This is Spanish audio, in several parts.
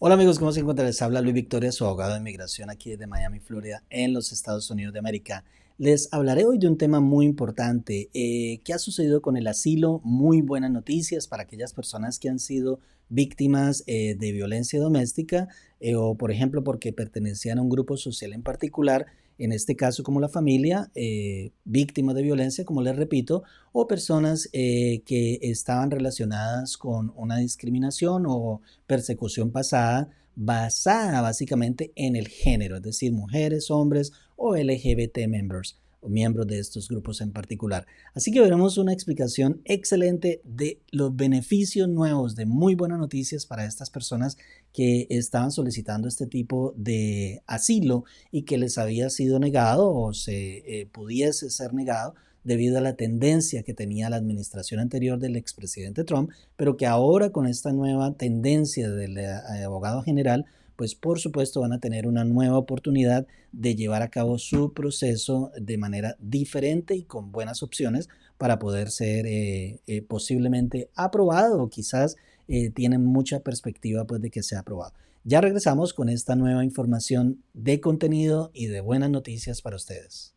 Hola amigos, ¿cómo se encuentran? Les habla Luis Victoria, su abogado de inmigración aquí desde Miami, Florida, en los Estados Unidos de América. Les hablaré hoy de un tema muy importante. ¿Qué ha sucedido con el asilo? Muy buenas noticias para aquellas personas que han sido víctimas de violencia doméstica o, por ejemplo, porque pertenecían a un grupo social en particular, en este caso como la familia, víctimas de violencia, como les repito, o personas que estaban relacionadas con una discriminación o persecución pasada basada básicamente en el género, es decir, mujeres, hombres o LGBT members o miembros de estos grupos en particular. Así que veremos una explicación excelente de los beneficios nuevos, de muy buenas noticias para estas personas que estaban solicitando este tipo de asilo y que les había sido negado o se pudiese ser negado debido a la tendencia que tenía la administración anterior del expresidente Trump, pero que ahora con esta nueva tendencia del abogado general, pues por supuesto van a tener una nueva oportunidad de llevar a cabo su proceso de manera diferente y con buenas opciones para poder ser posiblemente aprobado o quizás tienen mucha perspectiva pues de que sea aprobado. Ya regresamos con esta nueva información de contenido y de buenas noticias para ustedes.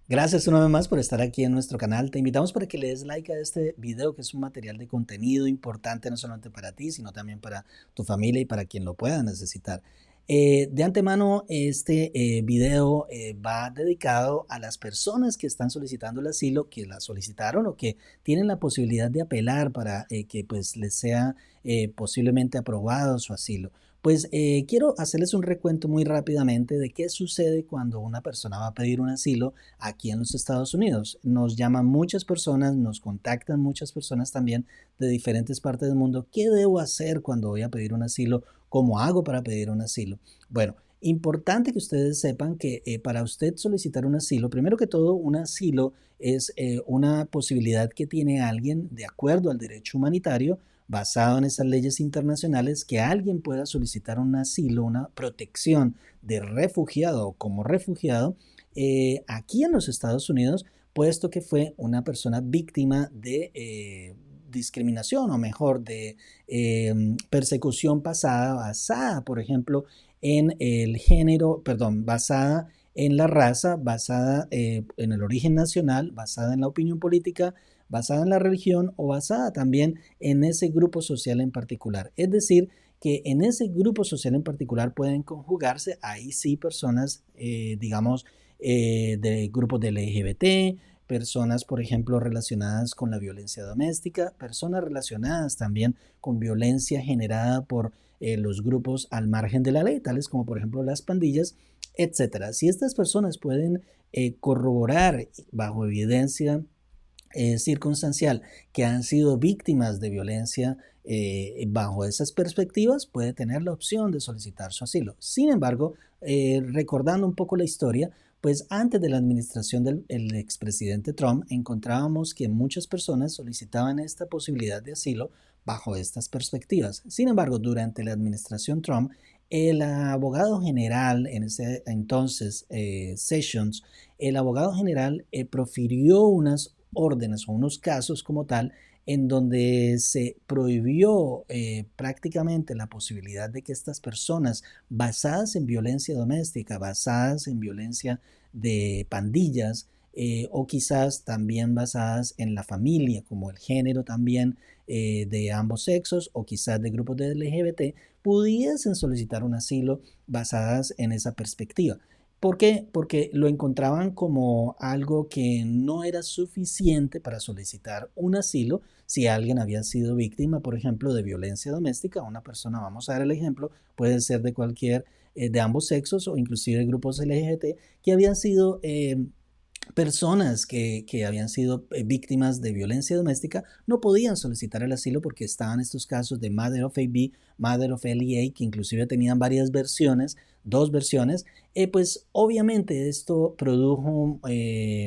Gracias una vez más por estar aquí en nuestro canal. Te invitamos para que le des like a este video, que es un material de contenido importante no solamente para ti, sino también para tu familia y para quien lo pueda necesitar. De antemano, este video va dedicado a las personas que están solicitando el asilo, que la solicitaron o que tienen la posibilidad de apelar para que pues les sea posiblemente aprobado su asilo. Pues quiero hacerles un recuento muy rápidamente de qué sucede cuando una persona va a pedir un asilo aquí en los Estados Unidos. Nos llaman muchas personas, nos contactan muchas personas también de diferentes partes del mundo. ¿Qué debo hacer cuando voy a pedir un asilo? ¿Cómo hago para pedir un asilo? Bueno, importante que ustedes sepan que para usted solicitar un asilo, primero que todo, un asilo es una posibilidad que tiene alguien de acuerdo al derecho humanitario basado en esas leyes internacionales, que alguien pueda solicitar un asilo, una protección de refugiado o como refugiado aquí en los Estados Unidos, puesto que fue una persona víctima de discriminación o mejor de persecución pasada, basada, por ejemplo, en el género, perdón, basada en la raza, basada en el origen nacional, basada en la opinión política, basada en la religión o basada también en ese grupo social en particular. Es decir, que en ese grupo social en particular pueden conjugarse, ahí sí, personas, digamos, de grupos de LGBT, personas, por ejemplo, relacionadas con la violencia doméstica, personas relacionadas también con violencia generada por los grupos al margen de la ley, tales como, por ejemplo, las pandillas, etcétera. Si estas personas pueden corroborar bajo evidencia circunstancial que han sido víctimas de violencia bajo esas perspectivas, puede tener la opción de solicitar su asilo. Sin embargo, recordando un poco la historia, pues antes de la administración del expresidente Trump, encontrábamos que muchas personas solicitaban esta posibilidad de asilo bajo estas perspectivas. Sin embargo, durante la administración Trump, el abogado general en ese entonces, Sessions, el abogado general profirió unas órdenes o unos casos como tal en donde se prohibió prácticamente la posibilidad de que estas personas basadas en violencia doméstica, basadas en violencia de pandillas o quizás también basadas en la familia, como el género también de ambos sexos o quizás de grupos de LGBT, pudiesen solicitar un asilo basadas en esa perspectiva. ¿Por qué? Porque lo encontraban como algo que no era suficiente para solicitar un asilo si alguien había sido víctima, por ejemplo, de violencia doméstica. Una persona, vamos a dar el ejemplo, puede ser de cualquier, de ambos sexos o inclusive grupos LGBT que habían sido personas que habían sido víctimas de violencia doméstica no podían solicitar el asilo porque estaban estos casos de Mother of AB, Mother of LEA, que inclusive tenían varias versiones, dos versiones. Pues obviamente esto produjo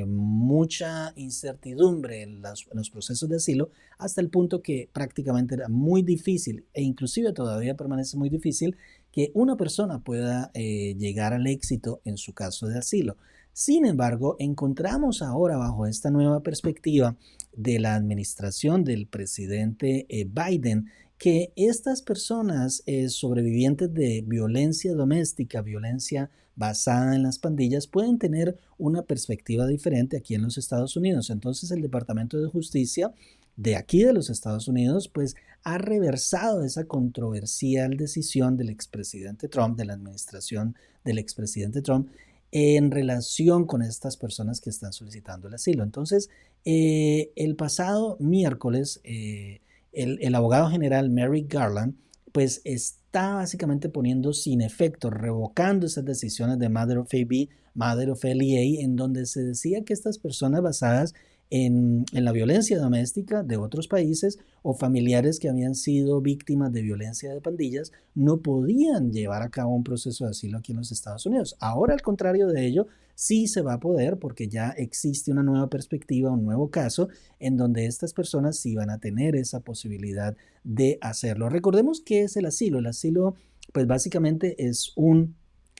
mucha incertidumbre en los procesos de asilo hasta el punto que prácticamente era muy difícil e inclusive todavía permanece muy difícil que una persona pueda llegar al éxito en su caso de asilo. Sin embargo, encontramos ahora bajo esta nueva perspectiva de la administración del presidente Biden que estas personas sobrevivientes de violencia doméstica, violencia basada en las pandillas, pueden tener una perspectiva diferente aquí en los Estados Unidos. Entonces el Departamento de Justicia de aquí de los Estados Unidos, pues ha reversado esa controversial decisión del expresidente Trump, de la administración del expresidente Trump, en relación con estas personas que están solicitando el asilo. Entonces, el pasado miércoles, el abogado general Merrick Garland, pues está básicamente poniendo sin efecto, revocando esas decisiones de Matter of AB, Matter of LEA, en donde se decía que estas personas basadas en la violencia doméstica de otros países o familiares que habían sido víctimas de violencia de pandillas no podían llevar a cabo un proceso de asilo aquí en los Estados Unidos. Ahora, al contrario de ello, sí se va a poder porque ya existe una nueva perspectiva, un nuevo caso en donde estas personas sí van a tener esa posibilidad de hacerlo. Recordemos qué es el asilo. El asilo, pues básicamente es un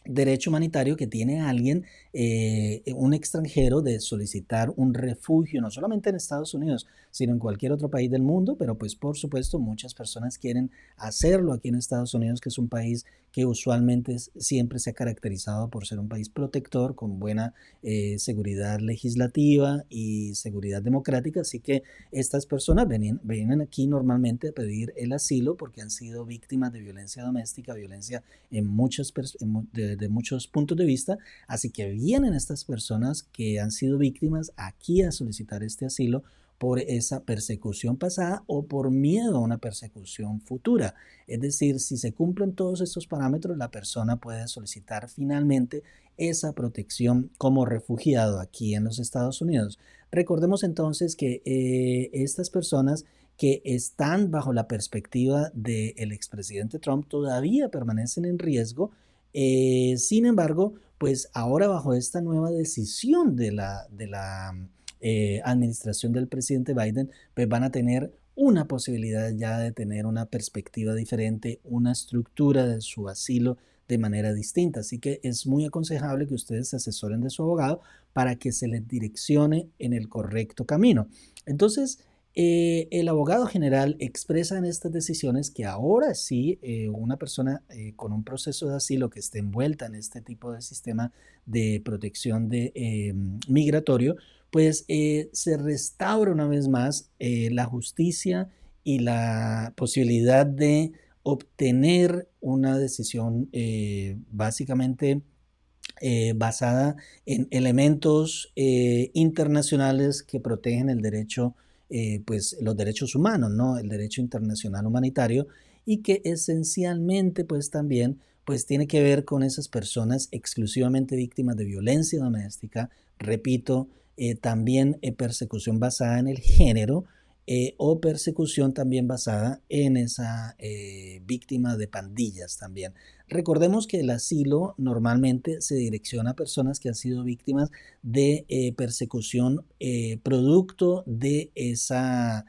derecho humanitario que tiene alguien, un extranjero, de solicitar un refugio, no solamente en Estados Unidos, sino en cualquier otro país del mundo, pero pues por supuesto muchas personas quieren hacerlo aquí en Estados Unidos, que es un país que usualmente siempre se ha caracterizado por ser un país protector, con buena seguridad legislativa y seguridad democrática, así que estas personas vienen aquí normalmente a pedir el asilo porque han sido víctimas de violencia doméstica, violencia en de muchos puntos de vista, así que vienen estas personas que han sido víctimas aquí a solicitar este asilo por esa persecución pasada o por miedo a una persecución futura. Es decir, si se cumplen todos estos parámetros, la persona puede solicitar finalmente esa protección como refugiado aquí en los Estados Unidos. Recordemos entonces que estas personas que están bajo la perspectiva del expresidente Trump todavía permanecen en riesgo. Sin embargo, pues ahora bajo esta nueva decisión de la administración del presidente Biden, pues van a tener una posibilidad ya de tener una perspectiva diferente, una estructura de su asilo de manera distinta. Así que es muy aconsejable que ustedes se asesoren de su abogado para que se les direccione en el correcto camino. Entonces, el abogado general expresa en estas decisiones que ahora sí una persona con un proceso de asilo que esté envuelta en este tipo de sistema de protección migratorio, pues se restaura una vez más la justicia y la posibilidad de obtener una decisión básicamente basada en elementos internacionales que protegen el derecho, pues los derechos humanos, ¿no? El derecho internacional humanitario, y que esencialmente pues también pues tiene que ver con esas personas exclusivamente víctimas de violencia doméstica, repito, también persecución basada en el género, o persecución también basada en esa víctima de pandillas también. Recordemos que el asilo normalmente se direcciona a personas que han sido víctimas de persecución producto de esa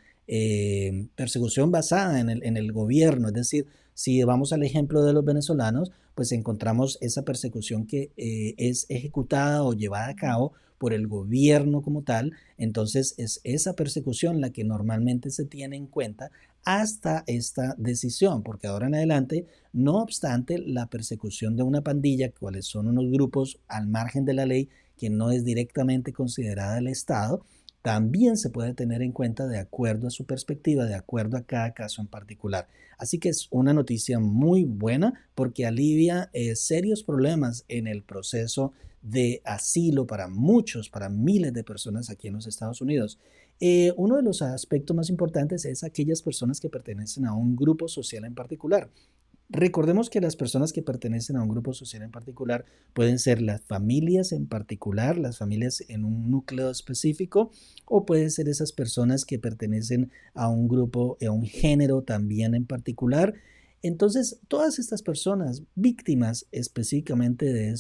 persecución basada en el gobierno. Es decir, si vamos al ejemplo de los venezolanos, pues encontramos esa persecución que es ejecutada o llevada a cabo por el gobierno como tal. Entonces es esa persecución la que normalmente se tiene en cuenta hasta esta decisión, porque ahora en adelante, no obstante, la persecución de una pandilla, cuáles son unos grupos al margen de la ley que no es directamente considerada el Estado, también se puede tener en cuenta de acuerdo a su perspectiva, de acuerdo a cada caso en particular. Así que es una noticia muy buena porque alivia serios problemas en el proceso de asilo para muchos, para miles de personas aquí en los Estados Unidos. Uno de los aspectos más importantes es aquellas personas que pertenecen a un grupo social en particular. Recordemos que las personas que pertenecen a un grupo social en particular pueden ser las familias en particular, las familias en un núcleo específico, o pueden ser esas personas que pertenecen a un grupo, a un género también en particular. Entonces, todas estas personas víctimas específicamente de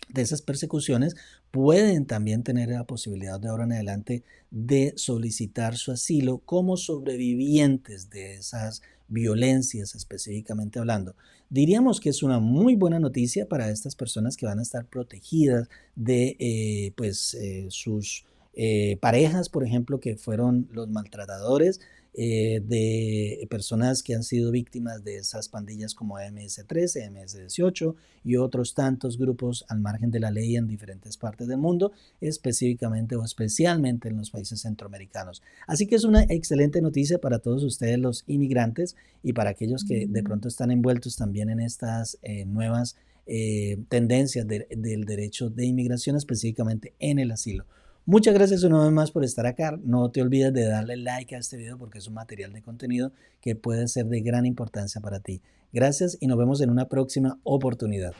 de esas persecuciones pueden también tener la posibilidad de ahora en adelante de solicitar su asilo como sobrevivientes de esas violencias específicamente hablando. Diríamos que es una muy buena noticia para estas personas que van a estar protegidas de sus parejas, por ejemplo, que fueron los maltratadores, de personas que han sido víctimas de esas pandillas como MS-13, MS-18 y otros tantos grupos al margen de la ley en diferentes partes del mundo, específicamente o especialmente en los países centroamericanos. Así que es una excelente noticia para todos ustedes los inmigrantes y para aquellos que de pronto están envueltos también en estas nuevas tendencias del derecho de inmigración, específicamente en el asilo. Muchas gracias una vez más por estar acá. No te olvides de darle like a este video porque es un material de contenido que puede ser de gran importancia para ti. Gracias y nos vemos en una próxima oportunidad.